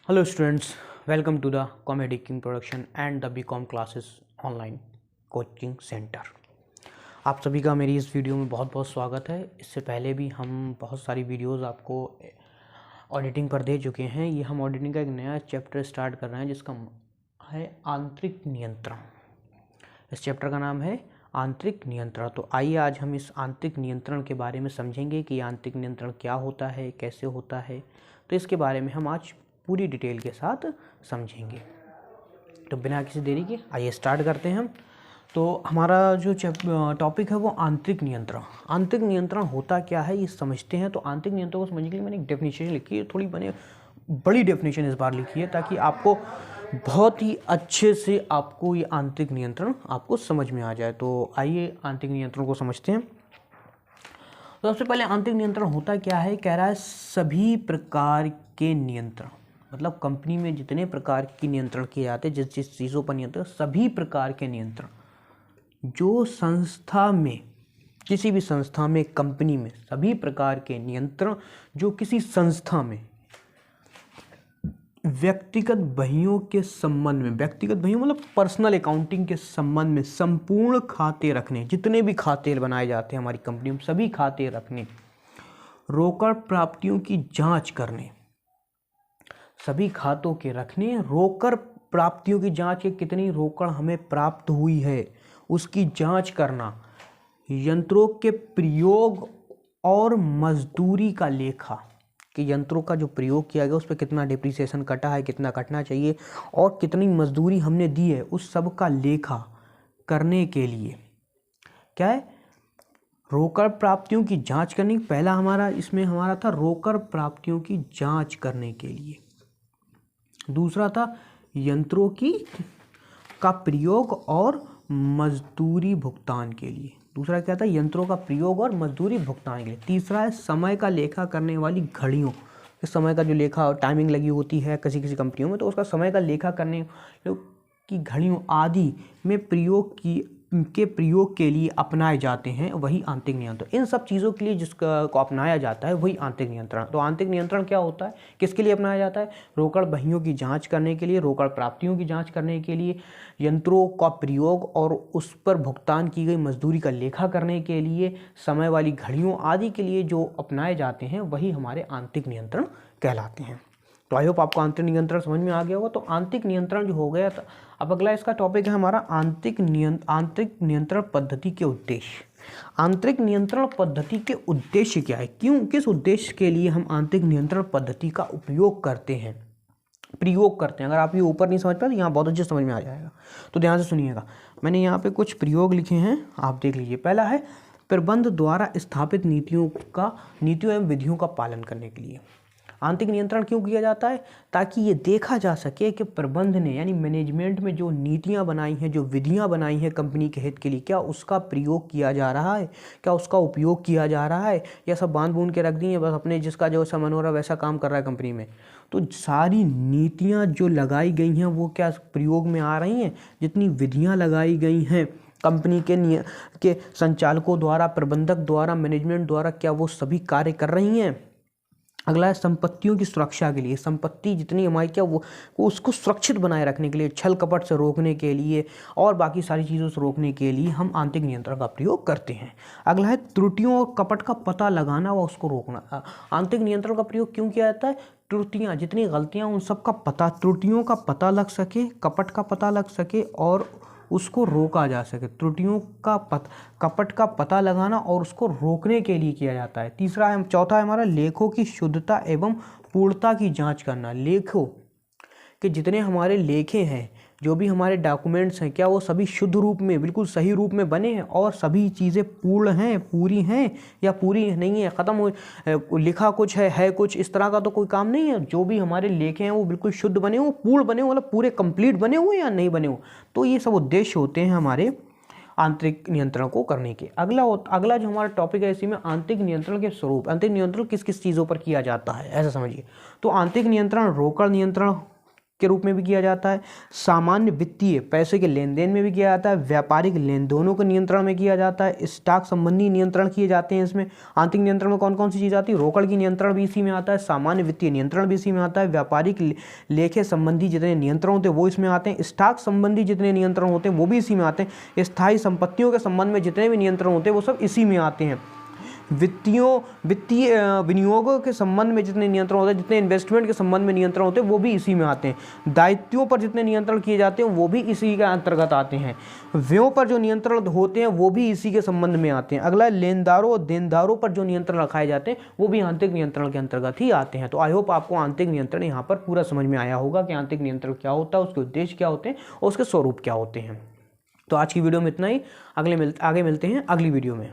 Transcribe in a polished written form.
Hello students, welcome to the Comedy King Production and the BCom classes online coaching center। आप सभी का मेरी इस वीडियो में बहुत बहुत स्वागत है। इससे पहले भी हम बहुत सारी वीडियोस आपको ऑडिटिंग पर दे चुके हैं। ये हम ऑडिटिंग का एक नया चैप्टर स्टार्ट कर रहे हैं जिसका है आंतरिक नियंत्रण। इस चैप्टर का नाम है आंतरिक नियंत्रण। तो आइए आज हम इस आंतरिक नियंत्रण के बारे में समझेंगे कि आंतरिक नियंत्रण क्या होता है, कैसे होता है। तो इसके बारे में हम आज पूरी डिटेल के साथ समझेंगे। तो बिना किसी देरी के आइए स्टार्ट करते हैं हम। तो हमारा जो टॉपिक है वो आंतरिक नियंत्रण। आंतरिक नियंत्रण होता क्या है ये समझते हैं। तो आंतरिक नियंत्रण को समझने के लिए मैंने एक डेफिनेशन लिखी है, थोड़ी मैंने बड़ी डेफिनेशन इस बार लिखी है ताकि आपको बहुत ही अच्छे से आपको ये आंतरिक नियंत्रण आपको समझ में आ जाए। तो आइए आंतरिक नियंत्रण को समझते हैं। तो सबसे पहले आंतरिक नियंत्रण होता क्या है। कह रहा है सभी प्रकार के नियंत्रण, मतलब कंपनी में जितने प्रकार की नियंत्रण किए जाते हैं, जिस जिस चीज़ों पर नियंत्रण, सभी प्रकार के नियंत्रण जो संस्था में, किसी भी संस्था में, कंपनी में, सभी प्रकार के नियंत्रण जो किसी संस्था में व्यक्तिगत बहियों के संबंध में, व्यक्तिगत बहियों मतलब पर्सनल अकाउंटिंग के संबंध में संपूर्ण खाते रखने, जितने भी खाते बनाए जाते हैं हमारी कंपनी में सभी खाते रखने, रोकड़ प्राप्तियों की जांच करने, सभी खातों के रखने, रोकड़ प्राप्तियों की जांच के कितनी रोकड़ हमें प्राप्त हुई है उसकी जांच करना, यंत्रों के प्रयोग और मजदूरी का लेखा कि यंत्रों का जो प्रयोग किया गया उस पर कितना डिप्रिसिएशन कटा है, कितना कटना चाहिए और कितनी मजदूरी हमने दी है, उस सब का लेखा करने के लिए क्या है, रोकड़ प्राप्तियों की जांच करनी। पहला हमारा इसमें हमारा था रोकड़ प्राप्तियों की जांच करने के लिए। दूसरा था यंत्रों की का प्रयोग और मजदूरी भुगतान के लिए। दूसरा क्या था, यंत्रों का प्रयोग और मजदूरी भुगतान के लिए। तीसरा है समय का लेखा करने वाली घड़ियों, इस समय का जो लेखा टाइमिंग लगी होती है किसी किसी कंपनियों में, तो उसका समय का लेखा करने की घड़ियों आदि में प्रयोग के लिए अपनाए जाते हैं वही आंतरिक नियंत्रण। इन सब चीज़ों के लिए जिसका को अपनाया जाता है वही आंतरिक नियंत्रण। तो आंतरिक नियंत्रण क्या होता है, किसके लिए अपनाया जाता है, रोकड़ बहियों की जांच करने के लिए, रोकड़ प्राप्तियों की जांच करने के लिए, यंत्रों का प्रयोग और उस पर भुगतान की गई मजदूरी का लेखा करने के लिए, समय वाली घड़ियों आदि के लिए जो अपनाए जाते हैं वही हमारे आंतरिक नियंत्रण कहलाते हैं। तो आई होप आपको आंतरिक नियंत्रण समझ में आ गया होगा। तो आंतरिक नियंत्रण जो हो गया था, अब अगला इसका टॉपिक है हमारा आंतरिक नियंत्रण पद्धति के उद्देश्य। आंतरिक नियंत्रण पद्धति के उद्देश्य क्या है, क्यों, किस उद्देश्य के लिए हम आंतरिक नियंत्रण पद्धति का उपयोग करते हैं, प्रयोग करते हैं। अगर आप ये ऊपर नहीं समझ पाए तो यहाँ बहुत अच्छे समझ में आ जाएगा। तो ध्यान से सुनिएगा, मैंने यहाँ पे कुछ प्रयोग लिखे हैं, आप देख लीजिए। पहला है प्रबंध द्वारा स्थापित नीतियों एवं विधियों का पालन करने के लिए। आंतरिक नियंत्रण क्यों किया जाता है, ताकि ये देखा जा सके कि प्रबंध ने यानी मैनेजमेंट में जो नीतियां बनाई हैं, जो विधियां बनाई हैं कंपनी के हित के लिए, क्या उसका प्रयोग किया जा रहा है, क्या उसका उपयोग किया जा रहा है, या सब बांध बूंद के रख दी है बस अपने जिसका जो मन हो रहा है वैसा काम कर रहा है कंपनी में। तो सारी नीतियाँ जो लगाई गई हैं वो क्या प्रयोग में आ रही हैं, जितनी विधियाँ लगाई गई हैं कंपनी के संचालकों द्वारा, प्रबंधक द्वारा, मैनेजमेंट द्वारा, क्या वो सभी कार्य कर रही हैं। अगला है संपत्तियों की सुरक्षा के लिए, संपत्ति जितनी हमारी क्या वो उसको सुरक्षित बनाए रखने के लिए, छल कपट से रोकने के लिए और बाकी सारी चीज़ों से रोकने के लिए हम आंतरिक नियंत्रण का प्रयोग करते हैं। अगला है त्रुटियों और कपट का पता लगाना व उसको रोकना। आंतरिक नियंत्रण का प्रयोग क्यों किया जाता है, त्रुटियाँ, जितनी गलतियाँ उन सब का पता, त्रुटियों का पता लग सके, कपट का पता लग सके और उसको रोका जा सके। त्रुटियों का कपट का पता लगाना और उसको रोकने के लिए किया जाता है। चौथा है हमारा लेखों की शुद्धता एवं पूर्णता की जांच करना। लेखों के जितने हमारे लेखे हैं, जो भी हमारे डॉक्यूमेंट्स हैं, क्या वो सभी शुद्ध रूप में, बिल्कुल सही रूप में बने हैं और सभी चीज़ें पूर्ण हैं, पूरी हैं या पूरी नहीं है, ख़त्म हो, लिखा कुछ है कुछ, इस तरह का तो कोई काम नहीं है। जो भी हमारे लेखे हैं वो बिल्कुल शुद्ध बने हो, पूर्ण बने हो, मतलब पूरे कंप्लीट बने हुए या नहीं बने हो। तो ये सब उद्देश्य होते हैं हमारे आंतरिक नियंत्रण को करने के। अगला जो हमारा टॉपिक है इसी में आंतरिक नियंत्रण के स्वरूप। आंतरिक नियंत्रण किस किस चीज़ों पर किया जाता है ऐसा समझिए। तो आंतरिक नियंत्रण रोकड़ नियंत्रण के रूप में भी किया जाता है, सामान्य वित्तीय पैसे के लेन देन में भी किया जाता है, व्यापारिक लेन देनों के नियंत्रण में किया जाता है, स्टॉक संबंधी नियंत्रण किए जाते हैं। इसमें आंतरिक नियंत्रण में कौन कौन सी चीज़ आती है? रोकड़ की नियंत्रण भी इसी में आता है, सामान्य वित्तीय नियंत्रण भी इसी में आता है, व्यापारिक लेखे संबंधी जितने नियंत्रण होते हैं वो इसमें आते हैं, स्टॉक संबंधी जितने नियंत्रण होते हैं वो भी इसी में आते हैं, स्थायी संपत्तियों के संबंध में जितने भी नियंत्रण होते हैं वो सब इसी में आते हैं, वित्तीय विनियोगों के संबंध में जितने नियंत्रण होते हैं, जितने इन्वेस्टमेंट के संबंध में नियंत्रण होते हैं वो भी इसी में आते हैं, दायित्वों पर जितने नियंत्रण किए जाते हैं वो भी इसी के अंतर्गत आते हैं, व्ययों पर जो नियंत्रण होते हैं वो भी इसी के संबंध में आते हैं। अगला, लेनदारों और देनदारों पर जो नियंत्रण रखाए जाते हैं वो भी आंतरिक नियंत्रण के अंतर्गत ही आते हैं। तो आई होप आपको आंतरिक नियंत्रण यहाँ पर पूरा समझ में आया होगा कि आंतरिक नियंत्रण क्या होता है, उसके उद्देश्य क्या होते हैं और उसके स्वरूप क्या होते हैं। तो आज की वीडियो में इतना ही, आगे मिलते हैं अगली वीडियो में।